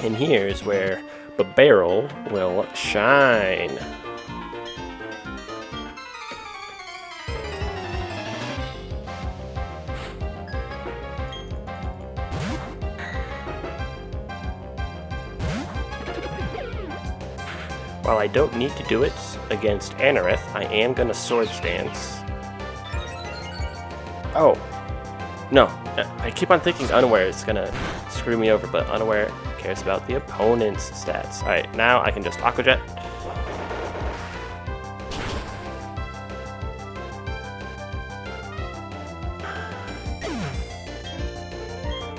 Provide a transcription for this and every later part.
And here's where the barrel will shine. While I don't need to do it against Anorith, I am going to Sword Stance. Oh, no, I keep on thinking Unaware is going to screw me over, but Unaware cares about the opponent's stats. Alright, now I can just Aqua Jet.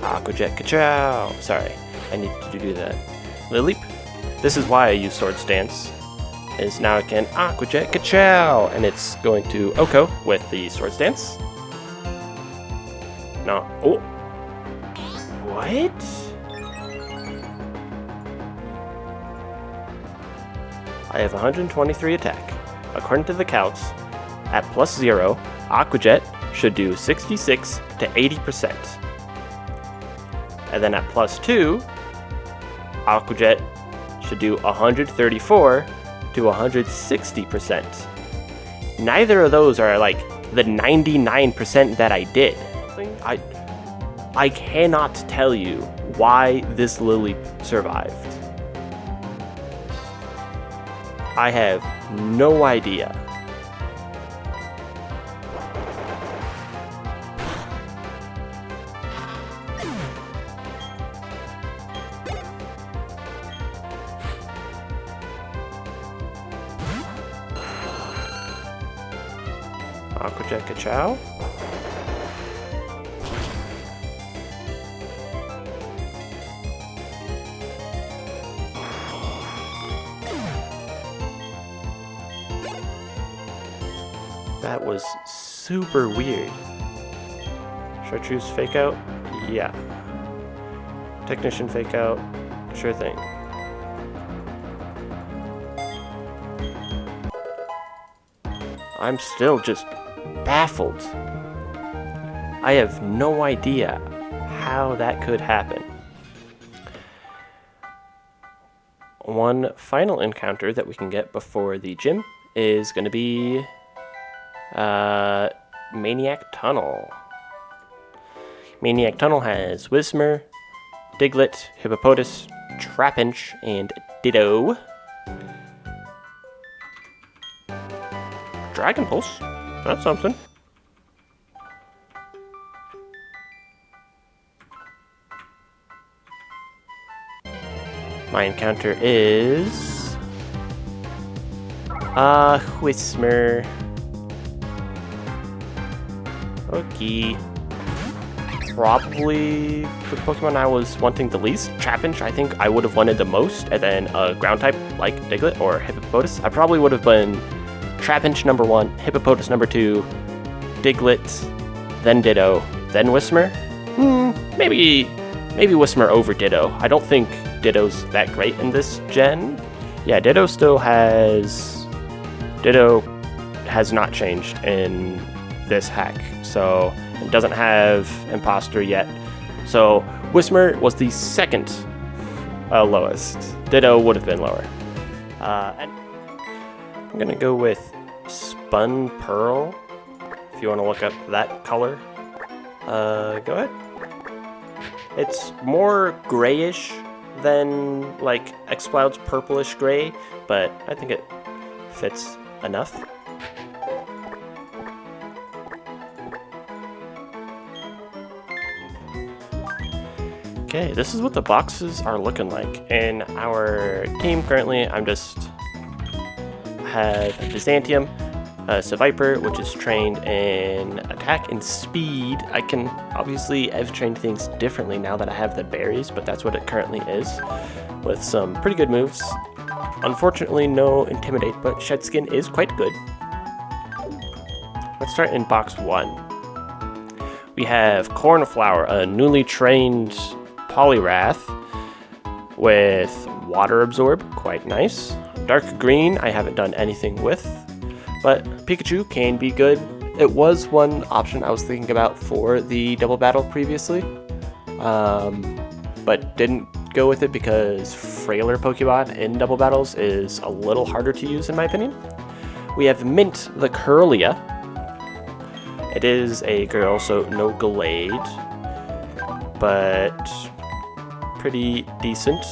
Aqua Jet Ka-chow! Sorry, I need to do that. Lily. This is why I use Sword Stance, is now I can Aqua Jet Ka-chow! And it's going to Oko with the Sword Stance. No. Oh! What? I have 123 attack. According to the calcs, at +0, Aqua Jet should do 66 to 80%. And then at +2, Aqua Jet should do 134 to 160%. Neither of those are like the 99% that I did. I cannot tell you why this Lily survived. I have no idea. Aqua Jet Ka-chow. That was super weird. Should I choose Fake Out? Yeah. Technician Fake Out? Sure thing. I'm still just baffled. I have no idea how that could happen. One final encounter that we can get before the gym is going to be Maniac Tunnel. Maniac Tunnel has Whismur, Diglett, Hippopotas, Trapinch, and Ditto. Dragon Pulse, that's something. My encounter is Whismur. Okay. Probably the Pokemon I was wanting the least. Trapinch, I think I would have wanted the most, and then a ground type like Diglett or Hippopotas. I probably would have been Trapinch number 1, Hippopotas number 2, Diglett, then Ditto, then Whismur. Maybe Whismur over Ditto. I don't think Ditto's that great in this gen. Yeah, Ditto has not changed in this hack, so it doesn't have Imposter yet. So Whismur was the second lowest. Ditto would have been lower. And I'm gonna go with Spun Pearl. If you want to look up that color, go ahead. It's more grayish than like Exploud's purplish gray, but I think it fits enough. Okay, this is what the boxes are looking like. In our team currently, I'm just have Byzantium, Seviper, which is trained in attack and speed. I can obviously have trained things differently now that I have the berries, but that's what it currently is, with some pretty good moves. Unfortunately, no Intimidate, but Shed Skin is quite good. Let's start in box 1. We have Cornflower, a newly trained Poliwrath with Water Absorb, quite nice. Dark Green, I haven't done anything with, but Pikachu can be good. It was one option I was thinking about for the double battle previously, but didn't go with it because frailer Pokemon in double battles is a little harder to use in my opinion. We have Mint the Curlia. It is a girl, so no Glade, but pretty decent.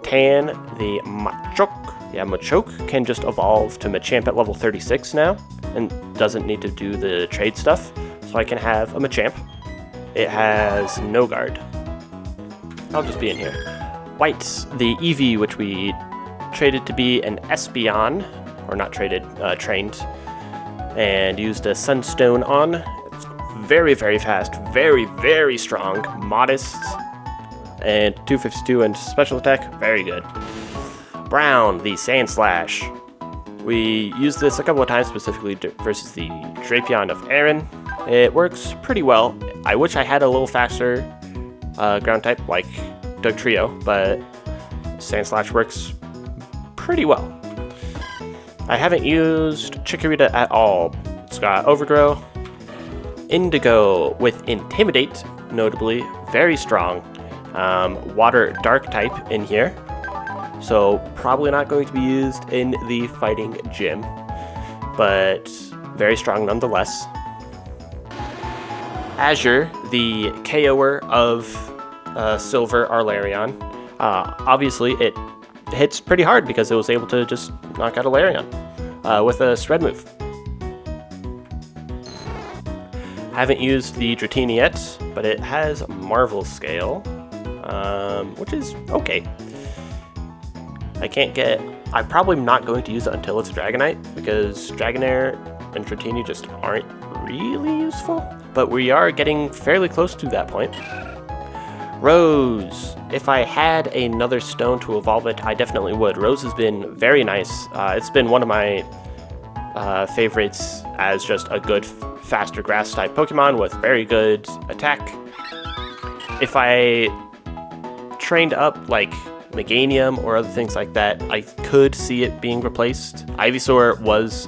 Tan the Machoke. Yeah, Machoke can just evolve to Machamp at level 36 now, and doesn't need to do the trade stuff, so I can have a Machamp. It has no guard. I'll just be in here. White, the Eevee, which we traded to be an Espeon, or not traded, trained, and used a Sunstone on. It's very, very fast, very, very strong, modest, and 252 in special attack, very good. Brown, the Sandslash. We used this a couple of times, specifically versus the Drapion of Aaron. It works pretty well. I wish I had a little faster ground type like Dugtrio, but Sandslash works pretty well. I haven't used Chikorita at all. It's got Overgrow, Indigo with Intimidate, notably, very strong. Water Dark type in here, so probably not going to be used in the fighting gym, but very strong nonetheless. Azure, the KO'er of Silver Arlarion. Obviously, it hits pretty hard because it was able to just knock out a Larion with a Shred move. Haven't used the Dratini yet, but it has Marvel Scale, which is okay. I'm probably not going to use it until it's Dragonite, because Dragonair and Dratini just aren't really useful, but we are getting fairly close to that point. Rose. If I had another stone to evolve it, I definitely would. Rose has been very nice. It's been one of my favorites as just a good, faster grass type Pokemon with very good attack. If I trained up like Meganium or other things like that, I could see it being replaced. Ivysaur was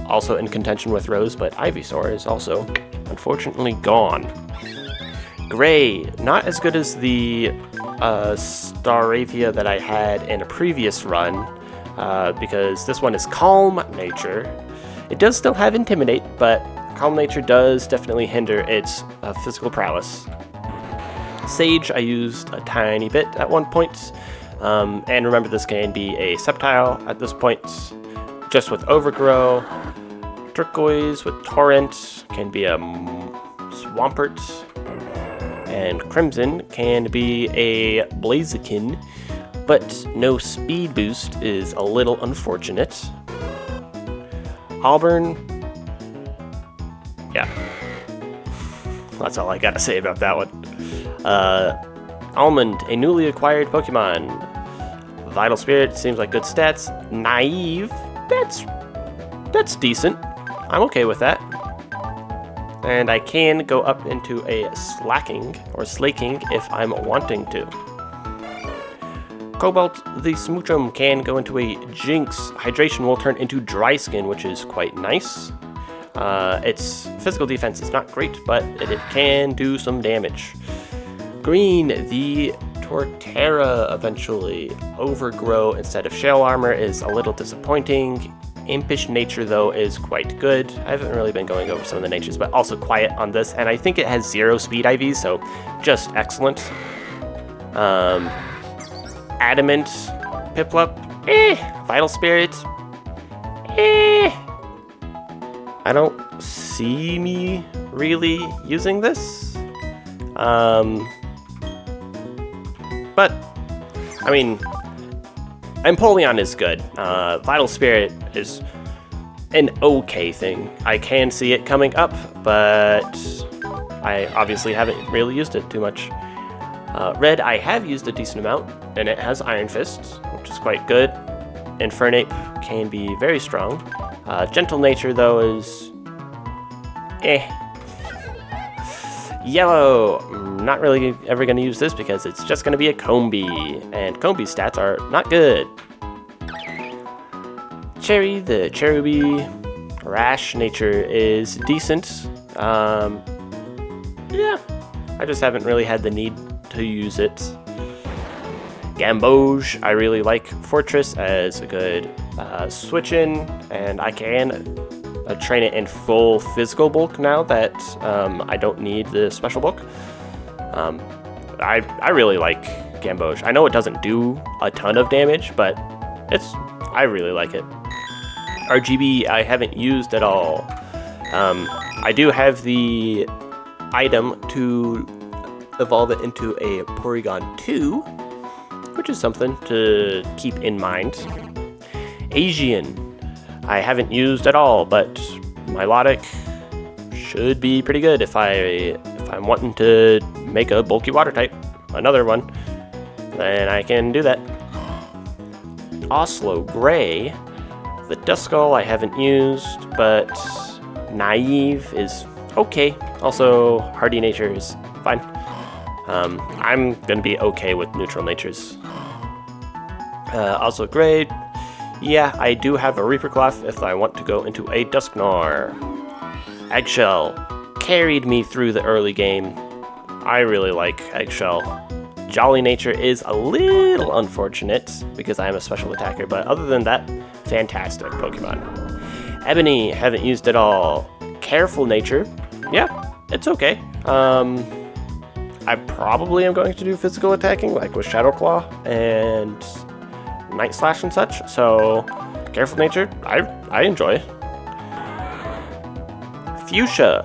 also in contention with Rose, but Ivysaur is also unfortunately gone. Gray, not as good as the Staravia that I had in a previous run, because this one is Calm Nature. It does still have Intimidate, but Calm Nature does definitely hinder its physical prowess. Sage, I used a tiny bit at one point, and remember this can be a Sceptile at this point, just with Overgrow. Turquoise with Torrent can be a Swampert. And Crimson can be a Blaziken, but no speed boost is a little unfortunate. Auburn, yeah, that's all I gotta say about that one. Almond, a newly acquired Pokemon. Vital Spirit seems like good stats. Naive, that's decent. I'm okay with that. And I can go up into a Slaking if I'm wanting to. Cobalt, the Smoochum, can go into a Jinx. Hydration will turn into Dry Skin, which is quite nice. Its physical defense is not great, but it can do some damage. Green, the Torterra eventually. Overgrow instead of Shell Armor is a little disappointing. Impish Nature, though, is quite good. I haven't really been going over some of the natures, but also Quiet on this, and I think it has 0 speed IVs, so just excellent. Adamant, Piplup, Vital Spirit, I don't see me really using this. But, I mean, Empoleon is good. Vital Spirit is an okay thing. I can see it coming up, but I obviously haven't really used it too much. Red, I have used a decent amount, and it has Iron Fist, which is quite good. Infernape can be very strong. Gentle Nature, though, is Yellow, not really ever going to use this because it's just going to be a Combee, and Combee's stats are not good. Cherry, the Cherubi, Rash Nature is decent. Yeah, I just haven't really had the need to use it. Gamboge, I really like Fortress as a good switch in, and I can train it in full physical bulk now that I don't need the special bulk. I really like Gamboge. I know it doesn't do a ton of damage, but I really like it. RGB I haven't used at all. I do have the item to evolve it into a Porygon 2, which is something to keep in mind. Asian I haven't used at all, but Milotic should be pretty good if I'm wanting to make a bulky water type, another one, then I can do that. Oslo Gray, the Duskull I haven't used, but Naive is okay. Also, Hardy Nature is fine. I'm gonna be okay with neutral natures. Also Gray, yeah, I do have a Reaper Cloth if I want to go into a Dusknoir. Eggshell carried me through the early game. I really like Eggshell. Jolly Nature is a little unfortunate because I am a special attacker, but other than that, fantastic Pokemon. Ebony, haven't used at all. Careful Nature, yeah, it's okay. I probably am going to do physical attacking, like with Shadow Claw and Night Slash and such, so Careful Nature, I enjoy. Fuchsia,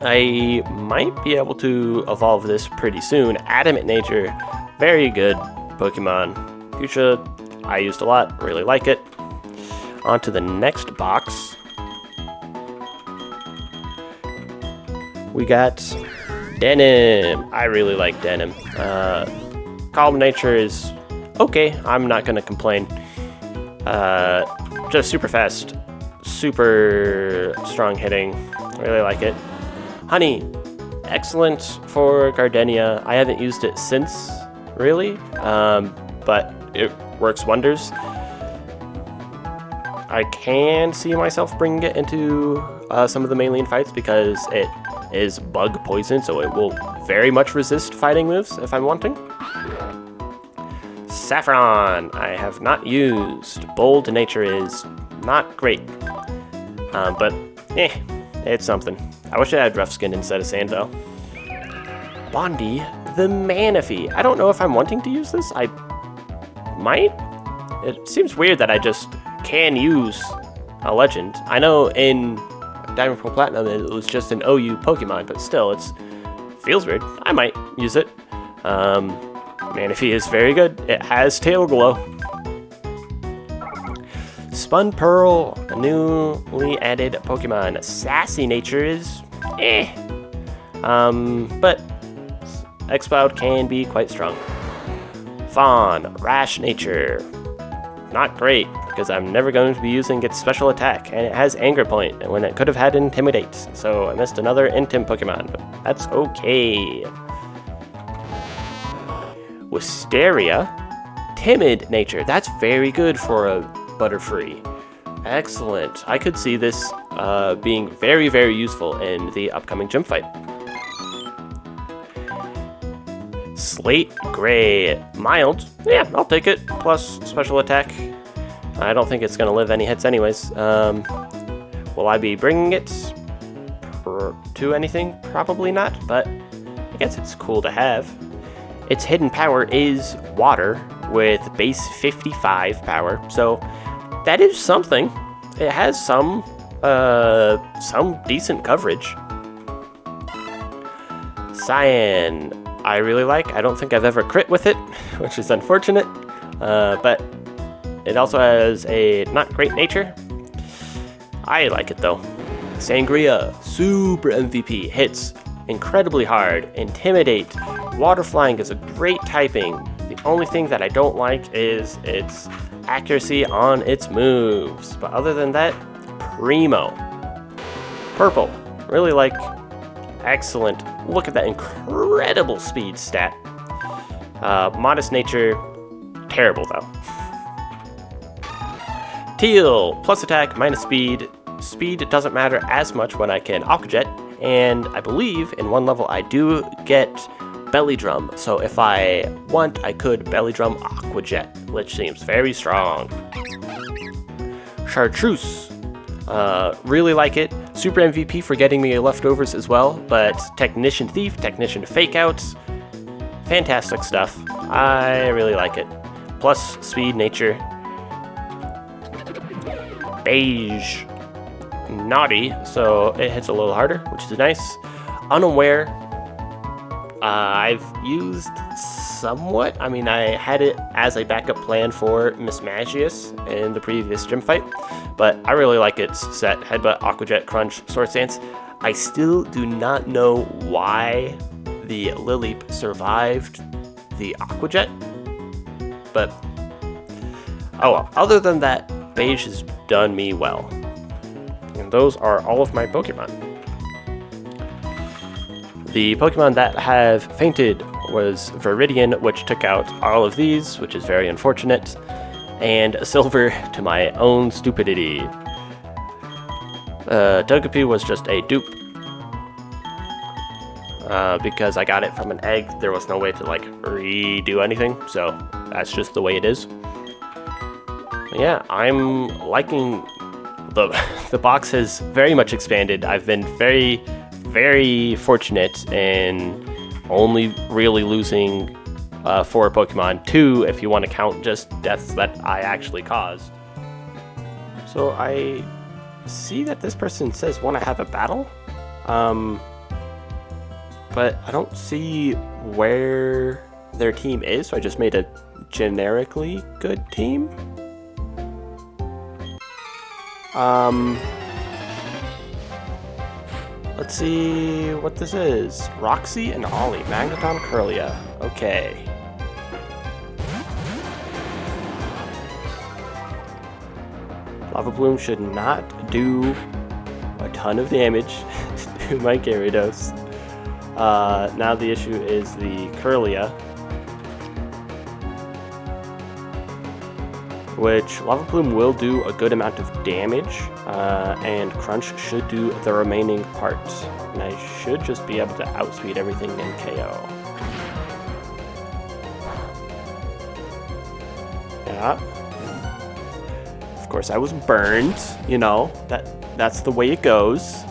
I might be able to evolve this pretty soon. Adamant Nature, very good Pokemon. Fuchsia, I used a lot, really like it. On to the next box. We got Denim. I really like Denim. Calm Nature is okay, I'm not gonna complain. Just super fast, super strong hitting, really like it. Honey, excellent for Gardenia. I haven't used it since, really, but it works wonders. I can see myself bringing it into some of the Maylene fights because it is bug poison, so it will very much resist fighting moves if I'm wanting. Saffron, I have not used. Bold Nature is not great, but it's something. I wish I had Rough Skin instead of Sandville. Bondi, the Manaphy. I don't know if I'm wanting to use this. I might. It seems weird that I just can use a legend. I know in Diamond Pearl Platinum it was just an OU Pokemon, but still, it feels weird. I might use it. Manaphy is very good. It has Tail Glow. Spun Pearl, a newly added Pokemon. Sassy Nature is but Exploud can be quite strong. Fawn, Rash Nature. Not great, because I'm never going to be using its special attack, and it has Anger Point, when it could have had Intimidate, so I missed another Intim Pokemon, but that's okay. Wisteria, Timid Nature. That's very good for a Butterfree. Excellent. I could see this being very, very useful in the upcoming gym fight. Slate Gray, mild. Yeah, I'll take it. Plus special attack. I don't think it's going to live any hits anyways. Will I be bringing it to anything? Probably not, but I guess it's cool to have. Its hidden power is water with base 55 power, so that is something. It has some decent coverage. Cyan, I really like. I don't think I've ever crit with it, which is unfortunate, but it also has a not great nature. I like it though. Sangria, super MVP, hits incredibly hard. Intimidate, Water Flying is a great typing. The only thing that I don't like is its accuracy on its moves, but other than that, primo. Purple, really like. Excellent. Look at that incredible speed stat. Modest Nature, terrible though. Teal, plus attack, minus speed. Speed doesn't matter as much when I can Aqua Jet, And I believe in one level I do get Belly Drum. So if I want, I could Belly Drum Aqua Jet, which seems very strong. Chartreuse. Really like it. Super MVP for getting me leftovers as well, but Technician Thief, Technician Fakeout, fantastic stuff. I really like it. Plus speed, nature. Beige. Naughty, so it hits a little harder, which is nice. Unaware. I've used somewhat. I mean, I had it as a backup plan for Miss Magius in the previous gym fight, but I really like its set. Headbutt, Aqua Jet, Crunch, Sword Stance. I still do not know why the Lileep survived the Aqua Jet, but oh well. Other than that, Beige has done me well. And those are all of my Pokemon. The Pokemon that have fainted was Viridian, which took out all of these, which is very unfortunate, and Silver to my own stupidity. Togepi was just a dupe. Because I got it from an egg, there was no way to like redo anything, so that's just the way it is. But yeah, I'm liking the box has very much expanded. I've been very fortunate in only really losing 4 Pokemon, 2 if you want to count just deaths that I actually caused. So I see that this person says want to have a battle, but I don't see where their team is, so I just made a generically good team. Let's see what this is. Roxy and Ollie, Magneton, Curlia. Okay. Lava Plume should not do a ton of damage to my Gyarados. Now the issue is the Curlia, which Lava Plume will do a good amount of damage, and Crunch should do the remaining parts. And I should just be able to outspeed everything in KO. Yeah. Of course, I was burned. You know, that's the way it goes.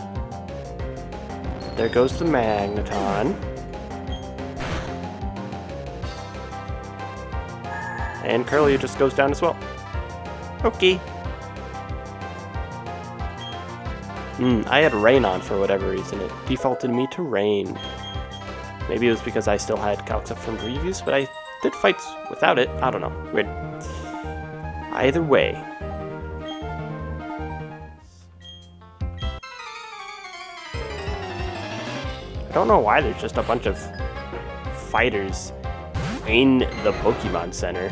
There goes the Magneton. And Curlia just goes down as well. Okay. I had Rain on for whatever reason. It defaulted me to Rain. Maybe it was because I still had calcs up from previews, but I did fights without it. I don't know. Weird. Either way. I don't know why there's just a bunch of fighters in the Pokemon Center.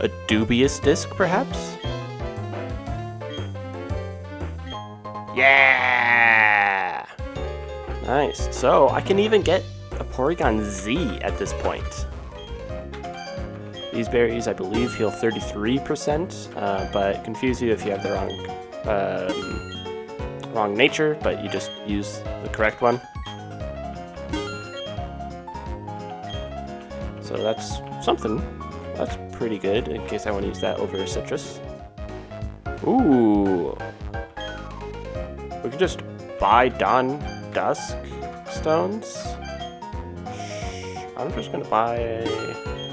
A dubious disc, perhaps? Yeah! Nice. So, I can even get a Porygon Z at this point. These berries, I believe, heal 33%, but confuse you if you have the wrong nature, but you just use the correct one. So that's something. That's pretty good, in case I want to use that over Citrus. Ooh. We can just buy Dawn Dusk stones. I'm just gonna buy...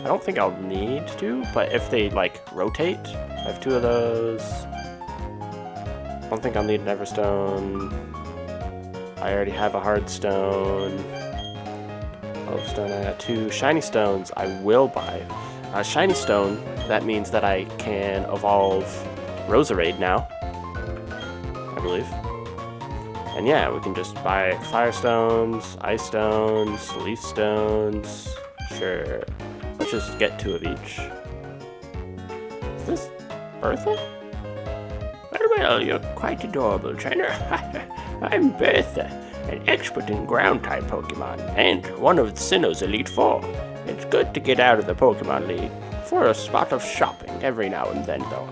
I don't think I'll need to, but if they, like, rotate, I have 2 of those. I don't think I'll need an Everstone. I already have a Hard Stone. Oh, stone, I got 2 Shiny Stones. I will buy a Shiny Stone. That means that I can evolve Roserade now, I believe. And yeah, we can just buy fire stones, ice stones, leaf stones. Sure. Let's just get 2 of each. Is this Bertha? Well, you're quite adorable, trainer. I'm Bertha, an expert in ground-type Pokemon, and one of Sinnoh's Elite Four. It's good to get out of the Pokemon League for a spot of shopping every now and then, though.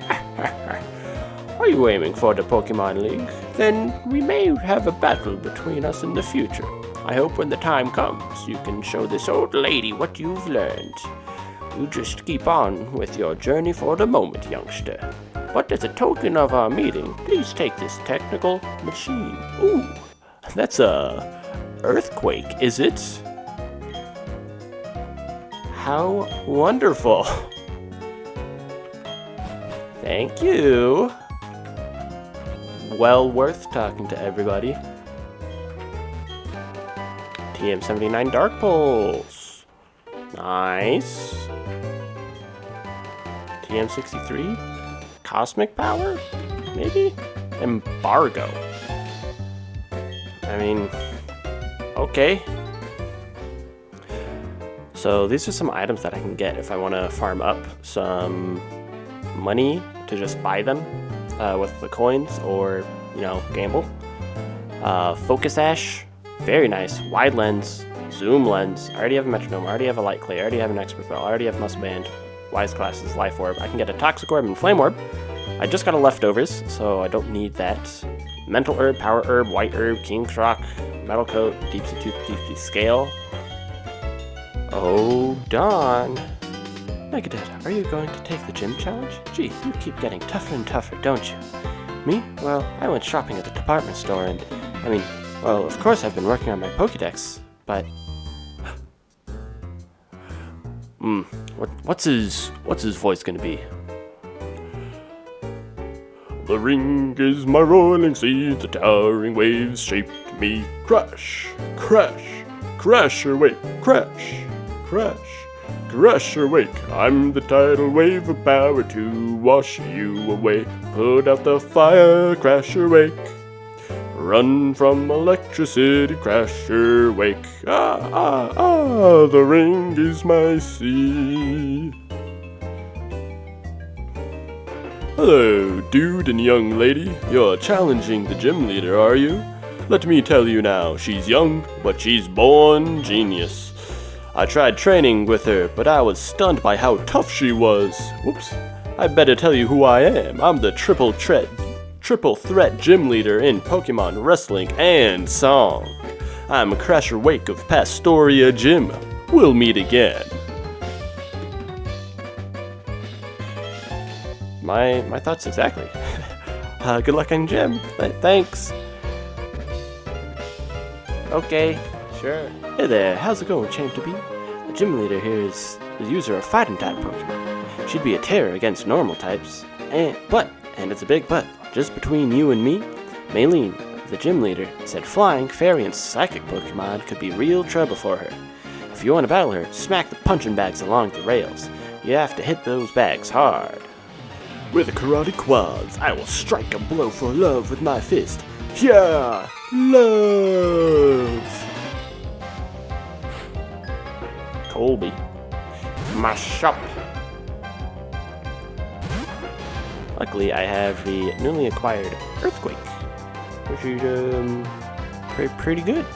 Are you aiming for the Pokemon League? Then we may have a battle between us in the future. I hope when the time comes, you can show this old lady what you've learned. You just keep on with your journey for the moment, youngster. But as a token of our meeting, please take this technical machine. Ooh, that's a earthquake, is it? How wonderful. Thank you. Well worth talking to everybody. TM79 Dark Pulse. Nice. TM63. Cosmic Power? Maybe? Embargo. I mean, okay. So these are some items that I can get if I want to farm up some money to just buy them with the coins or, you know, gamble. Focus Ash, very nice. Wide Lens, Zoom Lens. I already have a Metronome, I already have a Light Clay, I already have an Expert Bell, I already have Muscle Band. Wise Classes, Life Orb. I can get a Toxic Orb and Flame Orb. I just got a Leftovers, so I don't need that. Mental Herb, Power Herb, White Herb, King's Rock, Metal Coat, Deep Sea Tooth, Deep Sea Scale. Oh, Dawn. Renegade, are you going to take the gym challenge? Gee, you keep getting tougher and tougher, don't you? Me? Well, I went shopping at the department store and, I mean, well, of course I've been working on my Pokédex, but... What's his voice gonna be? The ring is my rolling sea, the towering waves shaped me. Crash, crash, crash or wake, crash, crash, crash or wake. I'm the tidal wave of power to wash you away. Put out the fire, crash or wake. Run from electricity, crash or wake. Ah, ah, ah, the ring is my sea. Hello, dude and young lady. You're challenging the gym leader, are you? Let me tell you now, she's young, but she's born genius. I tried training with her, but I was stunned by how tough she was. Whoops. I better tell you who I am. I'm the triple threat gym leader in Pokemon, wrestling, and song. I'm Crasher Wake of Pastoria Gym. We'll meet again. My thoughts exactly. Good luck in gym. Thanks. Okay, sure. Hey there, how's it going, Champ to be? The gym leader here is the user of fighting type Pokemon. She'd be a terror against normal types. And it's a big but, just between you and me, Maylene, the gym leader, said flying, fairy, and psychic Pokemon could be real trouble for her. If you want to battle her, smack the punching bags along the rails. You have to hit those bags hard. With the karate quads, I will strike a blow for love with my fist. Yeah, love. Colby. Mash up. Luckily, I have the newly acquired Earthquake, which is pretty good.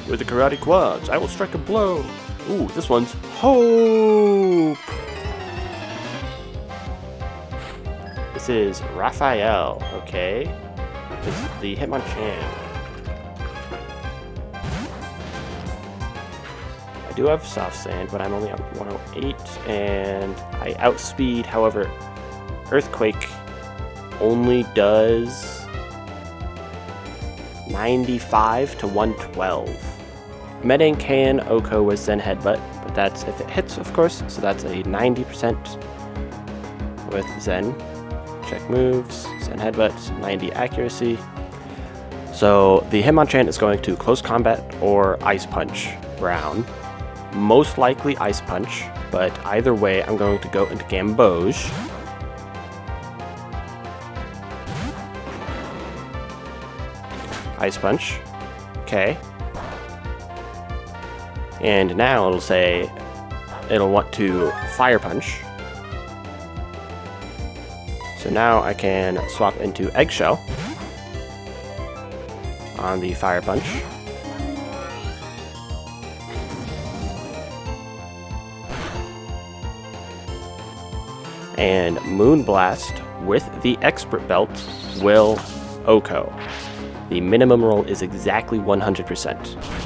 With the karate quads, I will strike a blow. Ooh, this one's Hope. This is Raphael, okay. This is the Hitmonchan. I do have Soft Sand, but I'm only on 108, and I outspeed. However, Earthquake only does 95 to 112. Metang can Oko with Zen Headbutt, but that's if it hits, of course, so that's a 90% with Zen. Check moves, Zen headbutt, 90 accuracy. So the Hitmonchan is going to Close Combat or Ice Punch Brown. Most likely Ice Punch, but either way I'm going to go into Gamboge. Ice Punch. Okay. And now it'll say it'll want to Fire Punch. So now I can swap into Eggshell on the Fire Punch. And Moonblast with the Expert Belt will OHKO. The minimum roll is exactly 100%.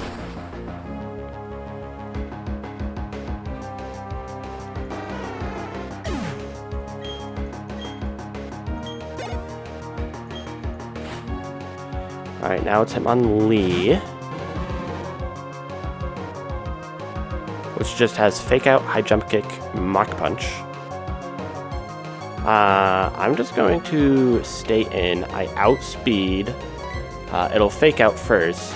Alright, now it's Hitmonlee, which just has Fake Out, High Jump Kick, Mach Punch. I'm just going to stay in. I outspeed. It'll Fake Out first.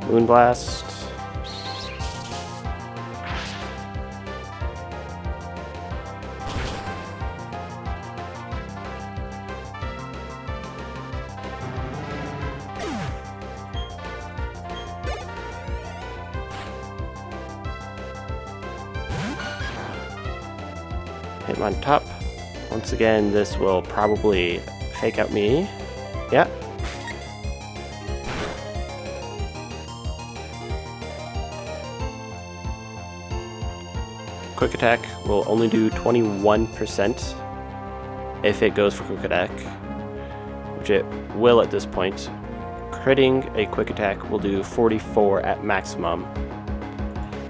Moonblast. Hit on top. Once again, this will probably Fake Out me. Yeah. Quick Attack will only do 21% if it goes for Quick Attack, which it will at this point. Critting a Quick Attack will do 44 at maximum.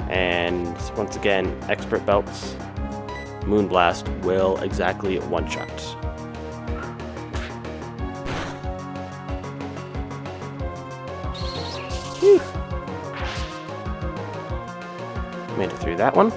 And once again, Expert Belts, Moonblast will exactly one-shot. Whew. Made it through that one.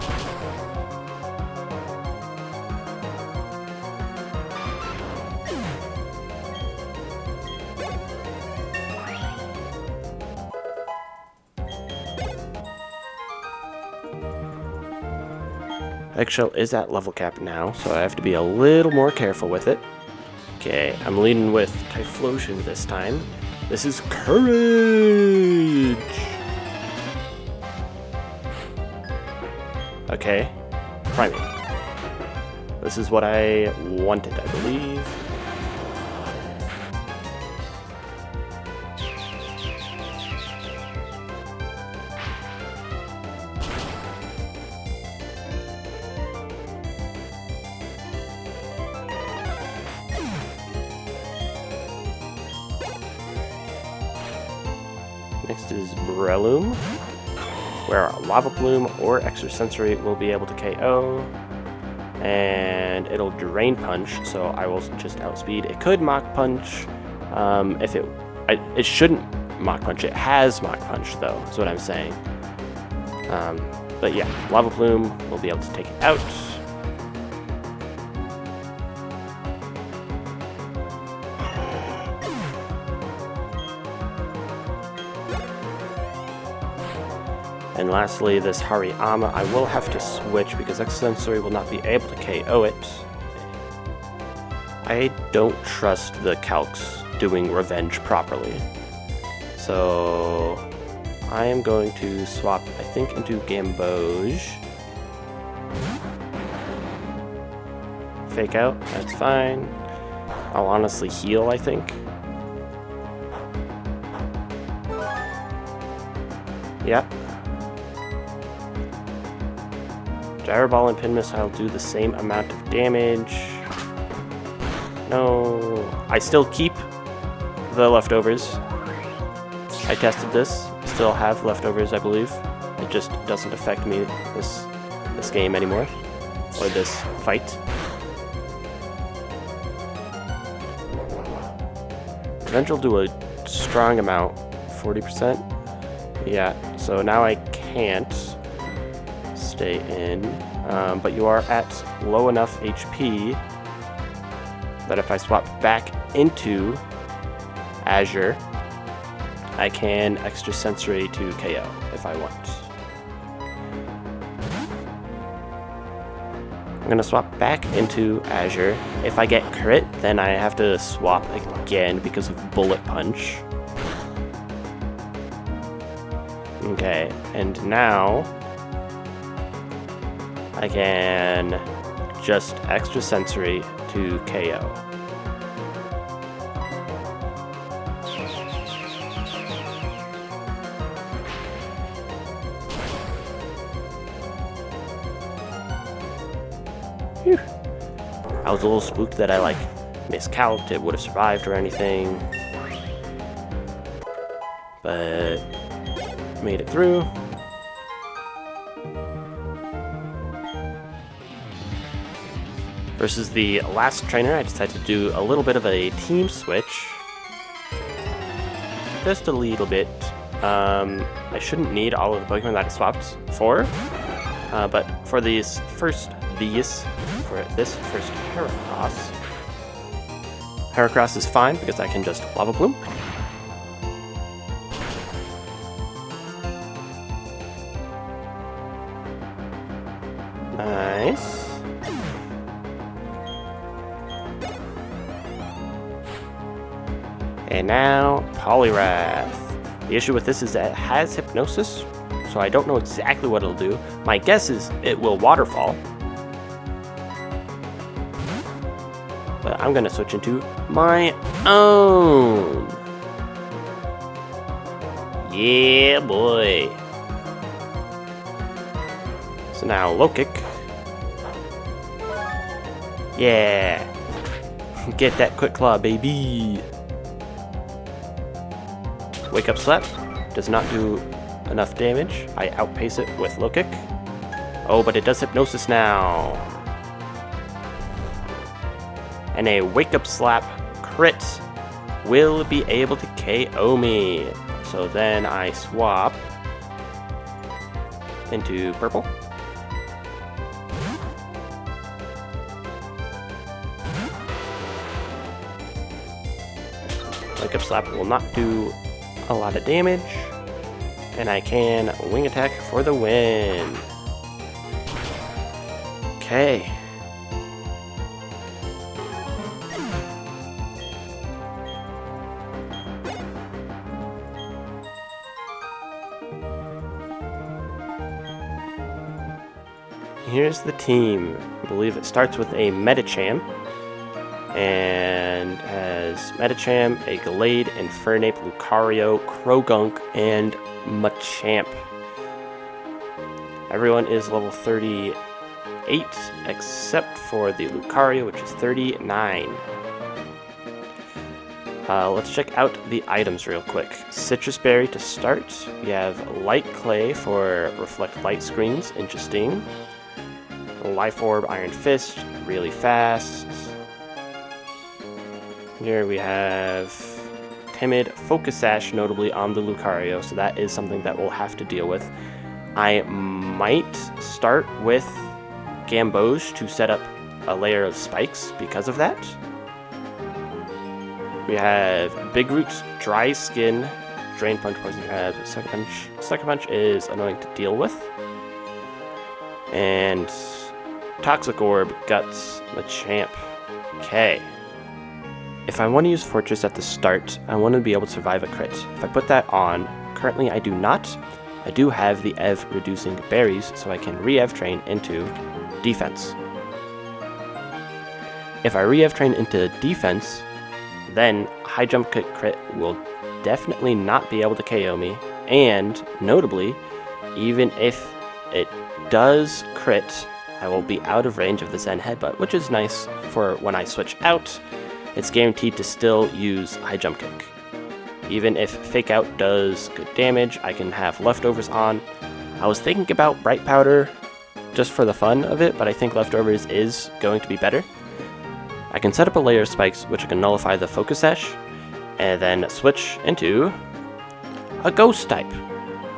Eggshell is at level cap now, so I have to be a little more careful with it. Okay, I'm leading with Typhlosion this time. This is Courage! Okay, Primate. This is what I wanted, I believe. Next is Breloom, where Lava Plume or Extrasensory will be able to KO, and it'll Drain Punch, so I will just outspeed. It could Mach Punch, it shouldn't Mach Punch, it has Mach Punch though, is what I'm saying. But yeah, Lava Plume will be able to take it out. And lastly, this Hariyama, I will have to switch because Extrasensory will not be able to KO it. I don't trust the calcs doing Revenge properly. So I am going to swap, I think, into Gamboge. Fake Out, that's fine. I'll honestly heal, I think. Yep. Gyro Ball and Pin Missile do the same amount of damage. No. I still keep the leftovers. I tested this. Still have leftovers, I believe. It just doesn't affect me this game anymore. Or this fight. Revenge will do a strong amount. 40%? Yeah. So now I can't stay in, but you are at low enough HP that if I swap back into Azure, I can extrasensory to KO if I want. I'm gonna swap back into Azure. If I get crit, then I have to swap again because of Bullet Punch. Okay, and now I can just extrasensory to KO. Phew. I was a little spooked that I miscalced it would have survived or anything, but made it through. Versus the last trainer, I decided to do a little bit of a team switch. Just a little bit. I shouldn't need all of the Pokemon that I swapped for, but for this first Heracross, Heracross is fine because I can just Lava Plume. Nice. And now Poliwrath. The issue with this is that it has Hypnosis, so I don't know exactly what it'll do. My guess is it will Waterfall. But I'm gonna switch into my own. Yeah, boy. So now Low Kick. Yeah. Get that Quick Claw, baby. Wake Up Slap does not do enough damage. I outpace it with Low Kick. Oh, but it does Hypnosis now. And a Wake Up Slap crit will be able to KO me. So then I swap into purple. Wake Up Slap will not do a lot of damage, and I can Wing Attack for the win. Okay. Here's the team. I believe it starts with a Medicham, and has Medicham, a Gallade, Infernape, Lucario, Krogunk, and Machamp. Everyone is level 38, except for the Lucario, which is 39. Let's check out the items real quick. Citrus Berry to start. We have Light Clay for Reflect Light Screens, interesting. Life Orb, Iron Fist, really fast. Here we have Timid, Focus Sash, notably on the Lucario, so that is something that we'll have to deal with. I might start with Gamboge to set up a layer of spikes because of that. We have Big Root, Dry Skin, Drain Punch, Poison Crab, Sucker Punch. Sucker Punch is annoying to deal with. And Toxic Orb, Guts, Machamp. Okay. If I want to use Fortress at the start, I want to be able to survive a crit. If I put that on, currently I do not. I do have the EV reducing berries, so I can re-EV train into defense. If I re-EV train into defense, then High Jump Kick crit will definitely not be able to KO me, and notably, even if it does crit, I will be out of range of the Zen Headbutt, which is nice for when I switch out. It's guaranteed to still use High Jump Kick. Even if Fake Out does good damage, I can have Leftovers on. I was thinking about Bright Powder just for the fun of it, but I think Leftovers is going to be better. I can set up a layer of spikes, which I can nullify the Focus Sash, and then switch into a Ghost type.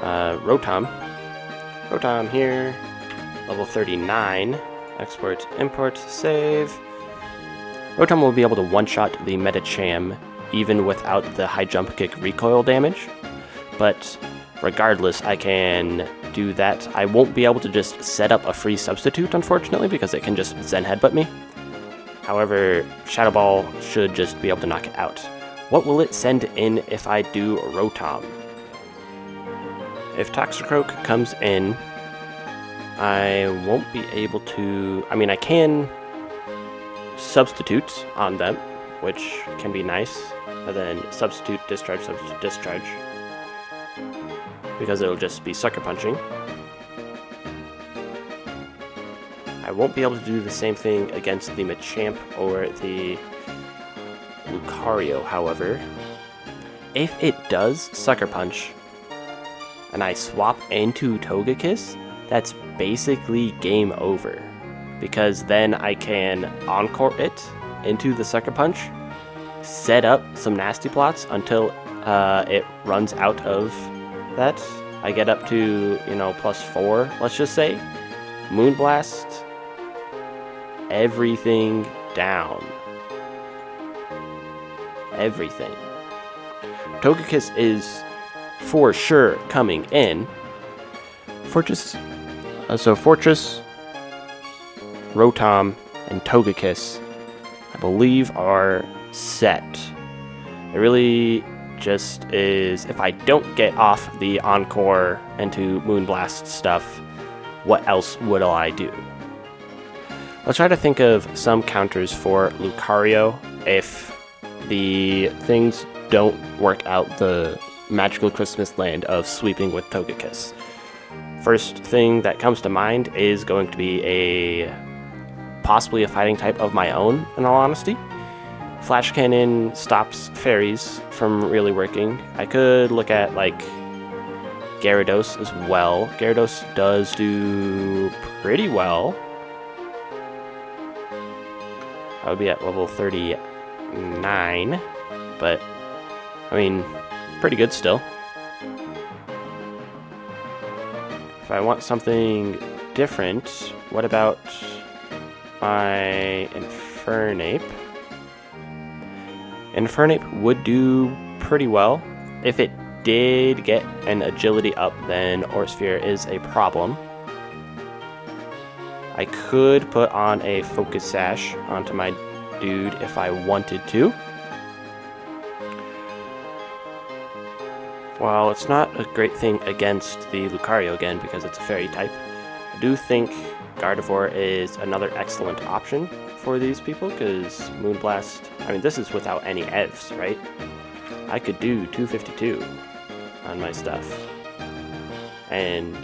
Rotom. Rotom here. level 39. Export, import, save. Rotom will be able to one-shot the Medicham even without the high jump kick recoil damage. But regardless, I can do that. I won't be able to just set up a free substitute, unfortunately, because it can just Zen Headbutt me. However, Shadow Ball should just be able to knock it out. What will it send in if I do Rotom? If Toxicroak comes in, I won't be able to... I mean, I can substitute on them, which can be nice. And then substitute, discharge, because it'll just be Sucker Punching. I won't be able to do the same thing against the Machamp or the Lucario, however. If it does Sucker Punch, and I swap into Togekiss, that's basically game over. Because then I can Encore it into the Sucker Punch, set up some Nasty Plots until it runs out of that. I get up to, +4, let's just say. Moonblast, everything down. Everything. Togekiss is for sure coming in. Fortress, Rotom, and Togekiss, I believe, are set. It really just is, if I don't get off the Encore into Moonblast stuff, what else would I do? Let's try to think of some counters for Lucario if the things don't work out the magical Christmas land of sweeping with Togekiss. First thing that comes to mind is going to be possibly a fighting type of my own, in all honesty. Flash Cannon stops fairies from really working. I could look at, Gyarados as well. Gyarados does do pretty well. I would be at level 39, but, pretty good still. If I want something different, what about my Infernape? Infernape would do pretty well. If it did get an agility up, then Aura is a problem. I could put on a Focus Sash onto my dude if I wanted to. While it's not a great thing against the Lucario again because it's a fairy type, I do think Gardevoir is another excellent option for these people because Moonblast, this is without any EVs, right? I could do 252 on my stuff. And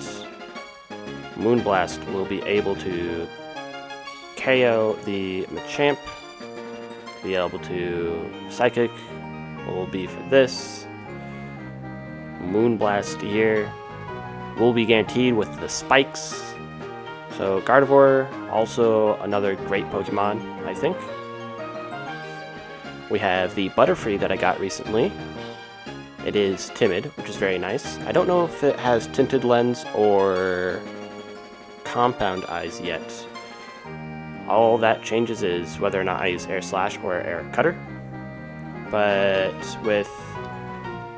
Moonblast will be able to KO the Machamp, be able to Psychic, will be for this. Moonblast here will be guaranteed with the spikes. So Gardevoir, also another great Pokemon, I think. We have the Butterfree that I got recently. It is timid, which is very nice. I don't know if it has Tinted Lens or Compound Eyes yet. All that changes is whether or not I use Air Slash or Air Cutter. But with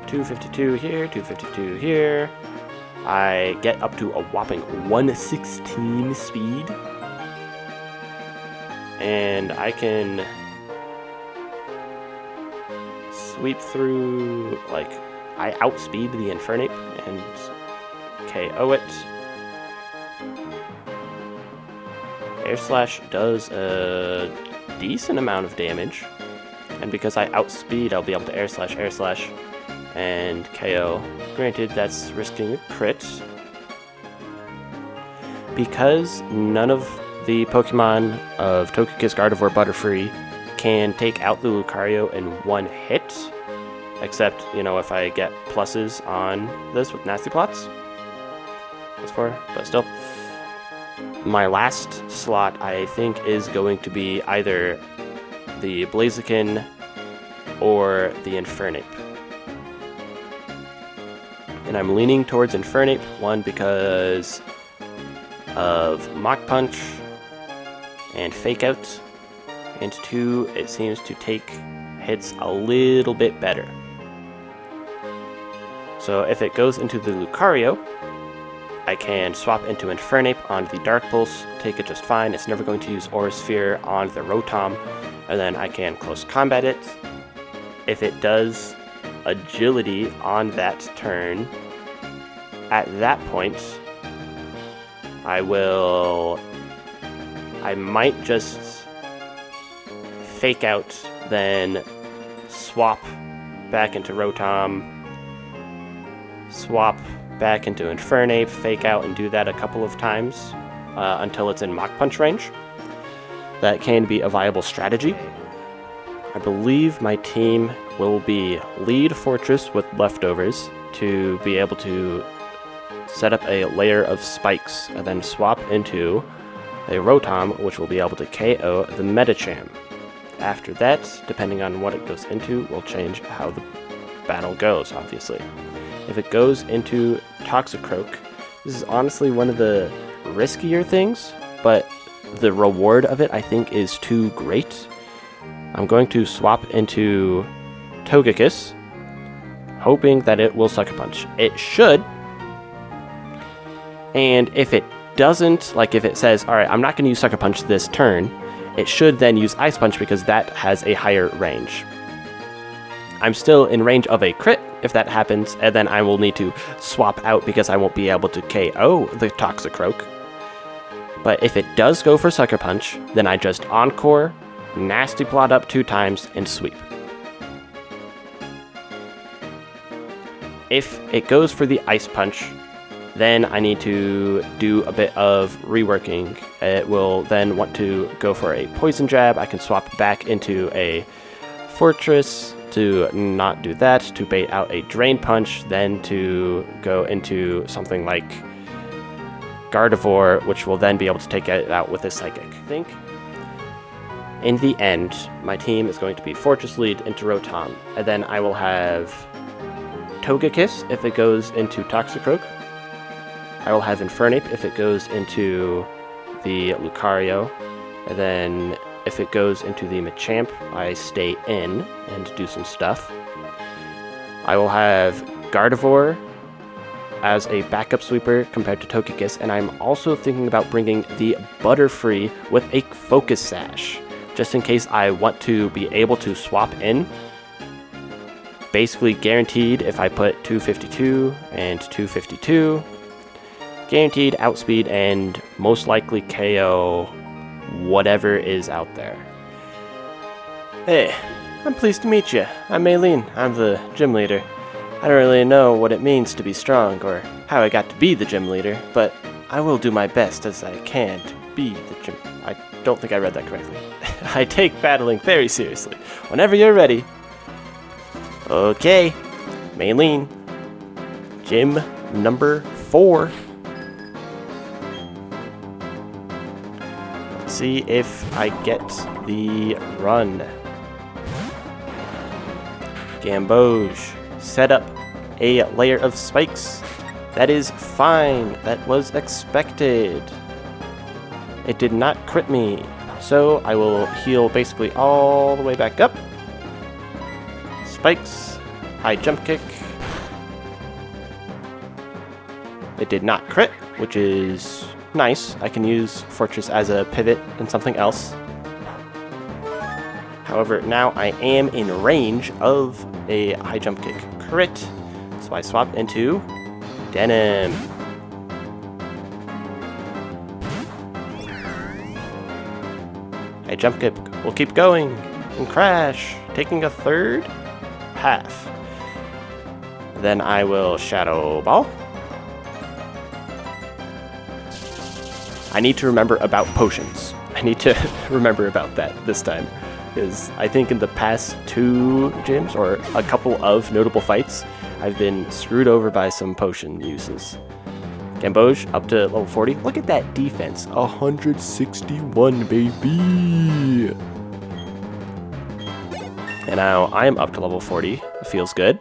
252 here, 252 here, I get up to a whopping 116 speed. And I can sweep through, I outspeed the Infernape and KO it. Air Slash does a decent amount of damage. And because I outspeed, I'll be able to Air Slash, and KO. Granted, that's risking a crit. Because none of the Pokemon of Togekiss, Gardevoir, Butterfree can take out the Lucario in one hit, except, if I get pluses on this with Nasty Plots. That's 4, but still. My last slot, I think, is going to be either the Blaziken or the Infernape. And I'm leaning towards Infernape, one, because of Mach Punch and Fake Out, and 2, it seems to take hits a little bit better. So if it goes into the Lucario, I can swap into Infernape on the Dark Pulse, take it just fine. It's never going to use Aura Sphere on the Rotom, and then I can close combat it. If it does Agility on that turn, at that point, I might just Fake Out, then swap back into Rotom, swap back into Infernape, Fake Out, and do that a couple of times until it's in Mach Punch range. That can be a viable strategy. I believe my team will be lead Fortress with leftovers to be able to set up a layer of spikes and then swap into a Rotom, which will be able to KO the Medicham. After that, depending on what it goes into, will change how the battle goes, obviously. If it goes into Toxicroak, this is honestly one of the riskier things, but the reward of it I think is too great. I'm going to swap into Togekiss, hoping that it will Sucker Punch. It should. And if it doesn't, like if it says, alright, I'm not going to use Sucker Punch this turn, it should then use Ice Punch because that has a higher range. I'm still in range of a crit if that happens, and then I will need to swap out because I won't be able to KO the Toxicroak. But if it does go for Sucker Punch, then I just Encore, Nasty Plot up 2 times, and sweep. If it goes for the Ice Punch, then I need to do a bit of reworking. It will then want to go for a Poison Jab. I can swap back into a Fortress to not do that, to bait out a Drain Punch, then to go into something like Gardevoir, which will then be able to take it out with a Psychic. I think in the end, my team is going to be Fortress lead into Rotom, and then I will have Togekiss if it goes into Toxicroak. I will have Infernape if it goes into the Lucario, and then if it goes into the Machamp, I stay in and do some stuff. I will have Gardevoir as a backup sweeper compared to Togekiss, and I'm also thinking about bringing the Butterfree with a Focus Sash, just in case I want to be able to swap in. Basically guaranteed if I put 252 and 252, guaranteed outspeed and most likely KO whatever is out there. Hey, I'm pleased to meet you. I'm Maylene. I'm the gym leader. I don't really know what it means to be strong or how I got to be the gym leader, but I will do my best as I can to be the gym. I don't think I read that correctly. I take battling very seriously. Whenever you're ready. Okay, Maylene. Gym number 4. See if I get the run. Gamboge. Set up a layer of spikes. That is fine. That was expected. It did not crit me. So I will heal basically all the way back up. Spikes. High jump kick. It did not crit, which is nice. I can use Fortress as a pivot and something else. However, now I am in range of a high jump kick crit, so I swap into Denim. High jump kick will keep going and crash, taking a third half. Then I will Shadow Ball. I need to remember about potions. I need to remember about that this time, because I think in the past 2 gyms, or a couple of notable fights, I've been screwed over by some potion uses. Gamboge up to level 40. Look at that defense. 161, baby! And now I am up to level 40. It feels good.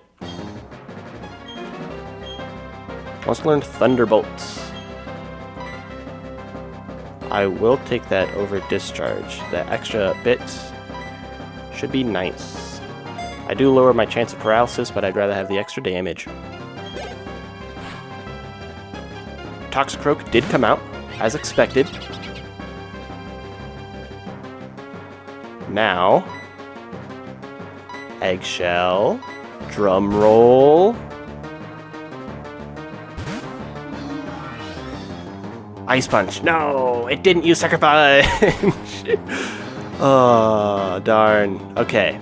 Let's learn Thunderbolts. I will take that over discharge. That extra bit should be nice. I do lower my chance of paralysis, but I'd rather have the extra damage. Toxicroak did come out, as expected. Now, Eggshell, drum roll. Ice Punch. No, it didn't use Sucker Punch. Oh, darn. Okay.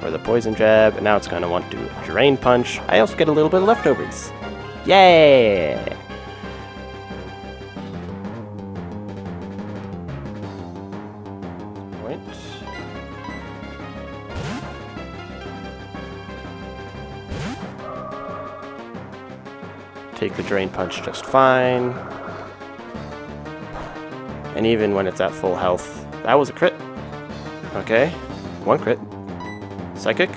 For the Poison Jab, and now it's going to want to Drain Punch. I also get a little bit of leftovers. Yay! Point. Take the Drain Punch just fine. And even when it's at full health, that was a crit. Okay, one crit. Psychic.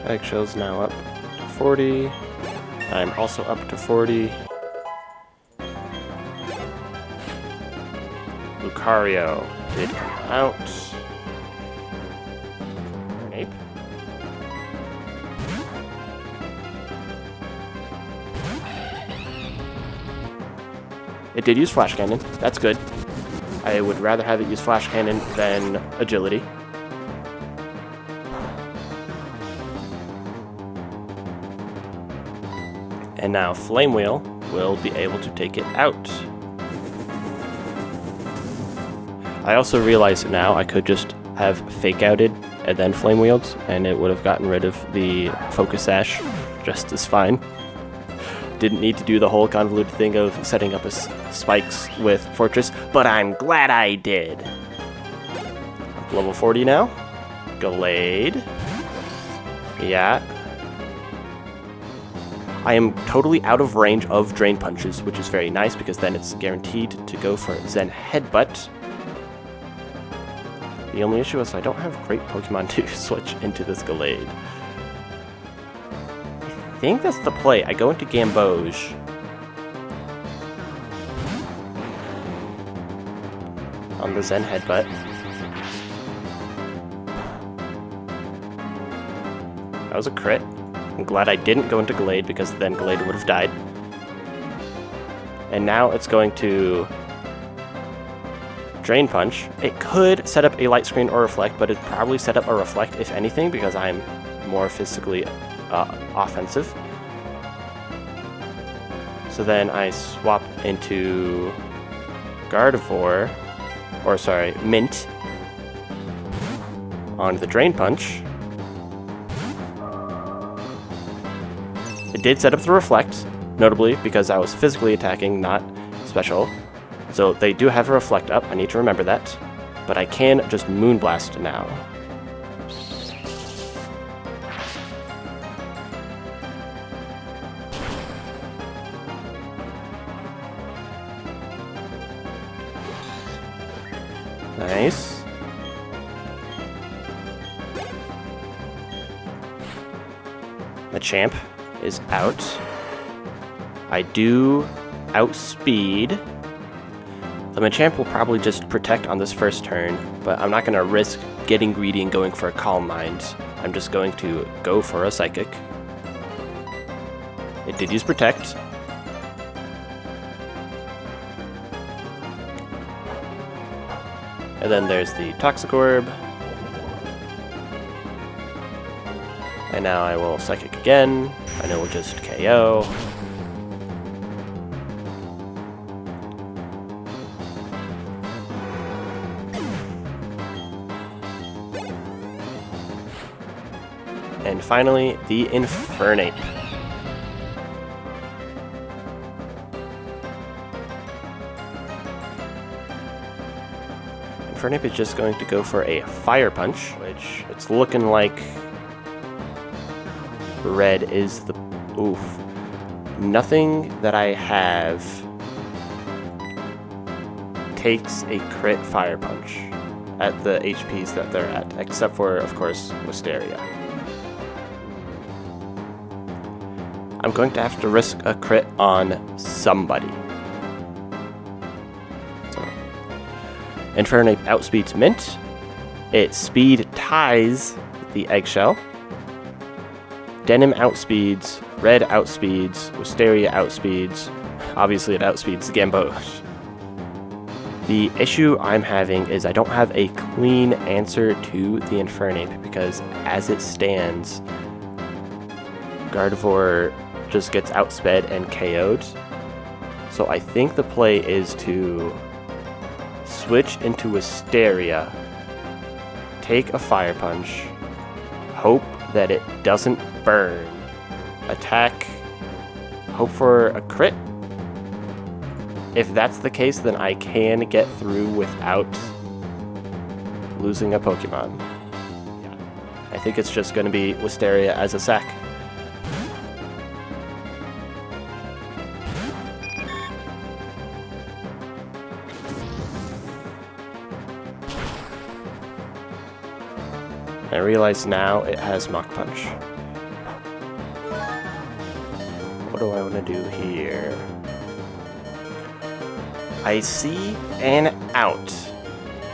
Eggshell's now up to 40. I'm also up to 40. Lucario did come out. Renegade. It did use Flash Cannon. That's good. I would rather have it use Flash Cannon than Agility. And now Flame Wheel will be able to take it out. I also realize now I could just have Fake Outed and then Flame Wheeled, and it would have gotten rid of the Focus Sash just as fine. Didn't need to do the whole convoluted thing of setting up spikes with Fortress, but I'm glad I did. Level 40 now. Gallade. Yeah. I am totally out of range of Drain Punches, which is very nice because then it's guaranteed to go for Zen Headbutt. The only issue is I don't have great Pokemon to switch into this Gallade. I think that's the play. I go into Gamboge. On the Zen Headbutt. That was a crit. I'm glad I didn't go into Gallade because then Gallade would have died. And now it's going to Drain Punch. It could set up a Light Screen or Reflect, but it'd probably set up a Reflect if anything because I'm more physically offensive. So then I swap into Gardevoir, or sorry, Mint on the Drain Punch. It did set up the Reflect, notably because I was physically attacking, not special. So they do have a Reflect up, I need to remember that. But I can just Moonblast now. Nice. Machamp is out. I do outspeed. The Machamp will probably just protect on this first turn, but I'm not going to risk getting greedy and going for a Calm Mind. I'm just going to go for a Psychic. It did use Protect. And then there's the Toxic Orb. And now I will Psychic again, and it will just KO. And finally, the Infernape. Infernape is just going to go for a Fire Punch, which it's looking like red is the... Oof. Nothing that I have takes a crit Fire Punch at the HPs that they're at, except for, of course, Wisteria. I'm going to have to risk a crit on somebody. So, Infernape outspeeds Mint. It speed ties the Eggshell. Denim outspeeds, Red outspeeds, Wisteria outspeeds. Obviously it outspeeds Gamboge. The issue I'm having is I don't have a clean answer to the Infernape because as it stands, Gardevoir just gets outsped and KO'd. So I think the play is to switch into Wisteria, take a Fire Punch, hope that it doesn't burn, attack, hope for a crit. If that's the case, then I can get through without losing a Pokemon. Yeah. I think it's just going to be Wisteria as a sack. I realize now it has Mach Punch. What do I want to do here? I see an out.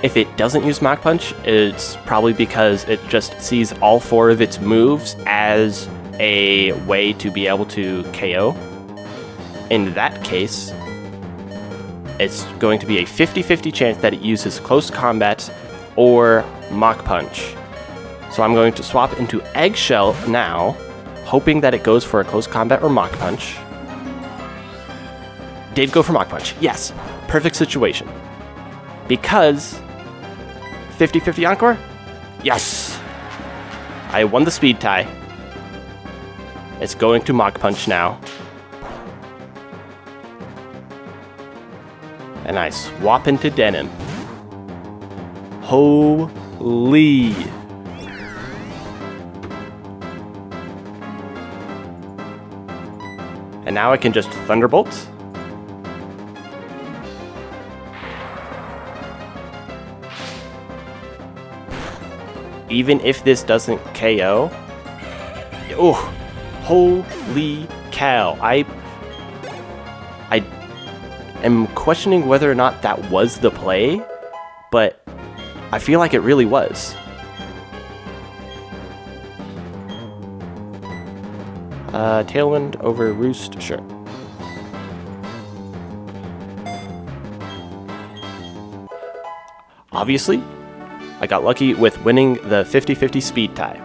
If it doesn't use Mach Punch, it's probably because it just sees all 4 of its moves as a way to be able to KO. In that case, it's going to be a 50-50 chance that it uses Close Combat or Mach Punch. So I'm going to swap into Eggshell now, hoping that it goes for a Close Combat or Mach Punch. Did go for Mach Punch. Yes. Perfect situation. Because 50-50 Encore? Yes. I won the speed tie. It's going to Mach Punch now. And I swap into Denim. Holy. And now I can just Thunderbolt. Even if this doesn't KO. Oh, holy cow. I am questioning whether or not that was the play, but I feel like it really was. Tailwind over Roost, sure. Obviously, I got lucky with winning the 50-50 speed tie.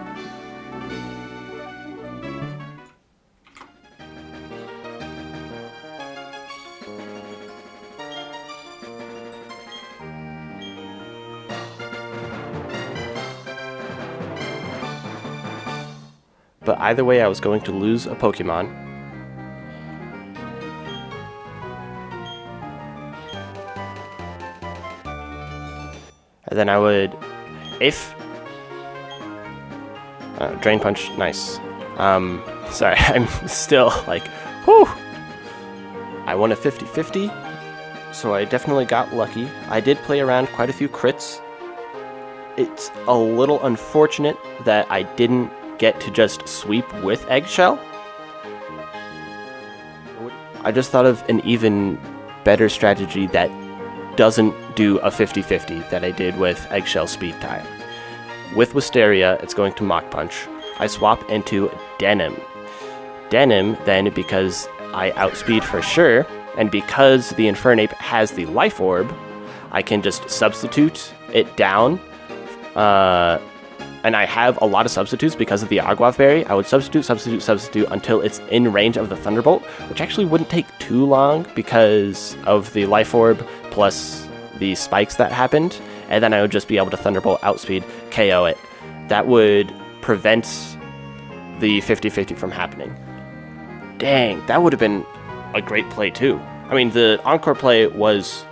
But either way, I was going to lose a Pokemon. And then I would, if... Drain Punch, nice. Sorry, I'm still like, whew! I won a 50-50, so I definitely got lucky. I did play around quite a few crits. It's a little unfortunate that I didn't get to just sweep with Eggshell. I just thought of an even better strategy that doesn't do a 50-50 that I did with Eggshell Speed Tie. With Wisteria, it's going to Mach Punch. I swap into Denim. Denim, then, because I outspeed for sure, and because the Infernape has the Life Orb, I can just substitute it down. And I have a lot of substitutes because of the Aguav Berry. I would substitute until it's in range of the Thunderbolt, which actually wouldn't take too long because of the Life Orb plus the spikes that happened. And then I would just be able to Thunderbolt, outspeed, KO it. That would prevent the 50-50 from happening. Dang, that would have been a great play too. I mean, the Encore play was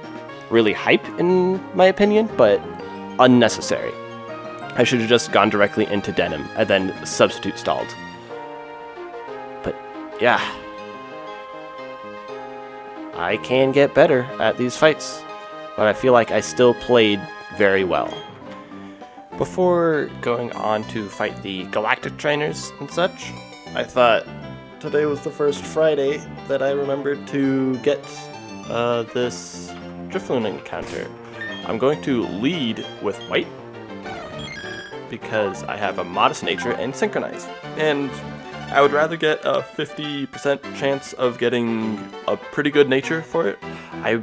really hype in my opinion, but unnecessary. I should have just gone directly into Denim and then substitute stalled. But yeah, I can get better at these fights, but I feel like I still played very well. Before going on to fight the Galactic Trainers and such, I thought today was the first Friday that I remembered to get this Drifloon encounter. I'm going to lead with White because I have a Modest Nature and Synchronize, and I would rather get a 50% chance of getting a pretty good nature for it. I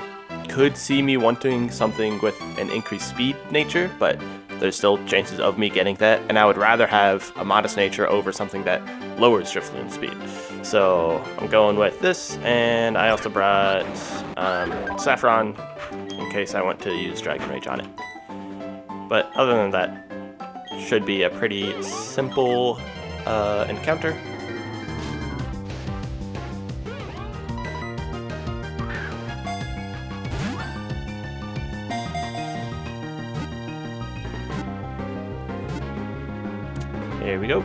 could see me wanting something with an increased speed nature, but there's still chances of me getting that, and I would rather have a Modest Nature over something that lowers Drifloon speed. So I'm going with this, and I also brought Saffron in case I want to use Dragon Rage on it. But other than that, should be a pretty simple encounter. Here we go.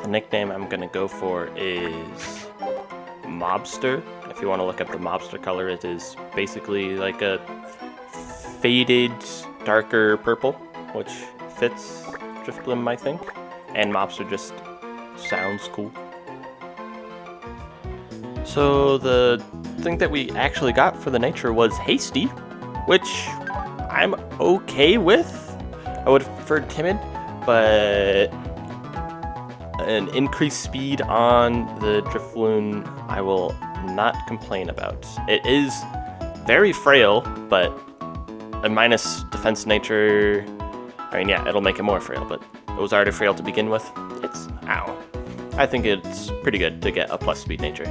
The nickname I'm gonna go for is Mobster. If you want to look up the Mobster color, it is basically like a faded, darker purple, which fits Drifblim, I think. And Mobster just sounds cool. So the thing that we actually got for the nature was Hasty, which I'm okay with. I would have preferred Timid, but an increased speed on the Drifloon I will not complain about. It is very frail, but a minus defense nature, I mean, yeah, it'll make it more frail, but it was already frail to begin with. I think it's pretty good to get a plus speed nature.